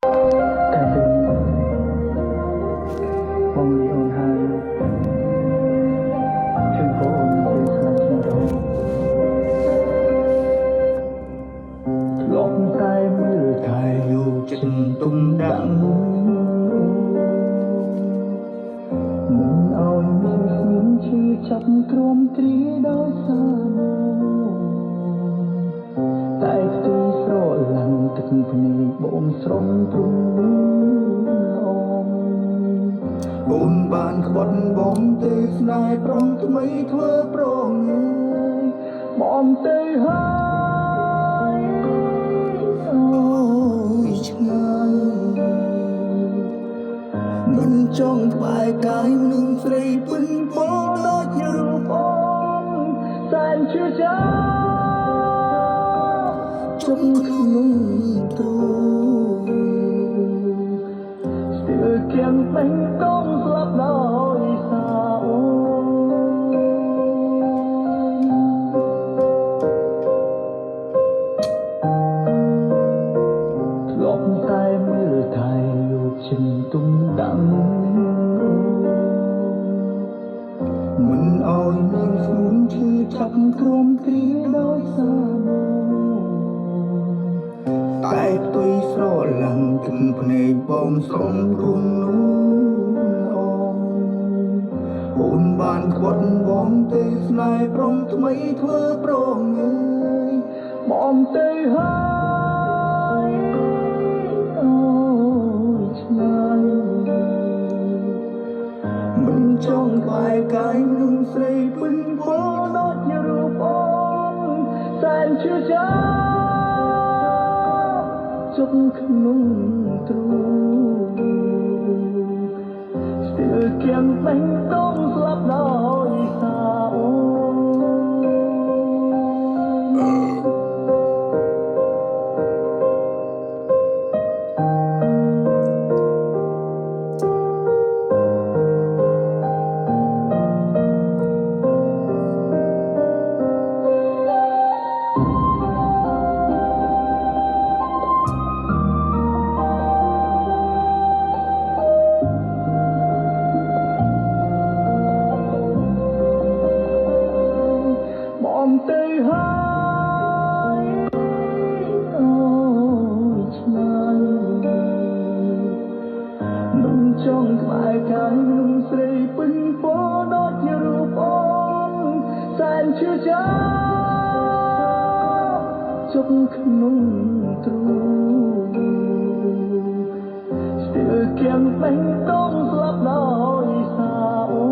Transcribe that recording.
តែពេលនេះបងលីអូនហើយជួយបងអូនមិនទៅស្លាប់ខ្ញុំរហូតធ្លាប់តែមើលថែយកចិត្តទុំដាក់មិនឲ្យមានស្ងួនឈឺចាប់ទ្រាំទ្រាយដោយសារតែផ្ទុយស្រឡាញ់ទឹកភ្នែកបងស្រំទ្រង់អូនបានក្បត់បងទេស្នេហ៍ប្រងថ្មីធ្វើប្រងបងទៅហើយអូយឆ្ងាយមិនចង់ក្បែរកាយនឹងស្រីពិនពលដូចរូបបងសែនឈឺចាប់ជុំក្នុងទូស្ទើរគៀងពេញកងស្លាប់ដោយសារអូធ្លាប់តែមើលថែយកចិនទុំដាំមិនឲ្យមានស្ងួនឈឺចាប់ទ្រាំទ្រាយដោយសារតែផ្ទុយស្រឡាញ់ទឹកភ្នែកបងស្រំរួងនោះអូនបានក្បត់បងទេស្នេហ៍ប្រងថ្មីធ្វើប្រងបងទៅហើយអូយឆ្ងាយមិនចង់ក្បែរកាយនឹងស្រីពិនពលដូចជារូបបងសែនឈឺចាប់ជុំក្នុងទ្រូងស្ទើរគៀងពេញកងស្លាប់ដោយសារអូទៅហើយអូយឆ្ងាយមិនចង់ក្បែរកាយនឹងស្រីពិនពលដូចជារូបបងសែនឈឺចាប់ជុំក្នុងទ្រូងស្ទើរគៀងពេញកងស្លាប់ដោយសារអូ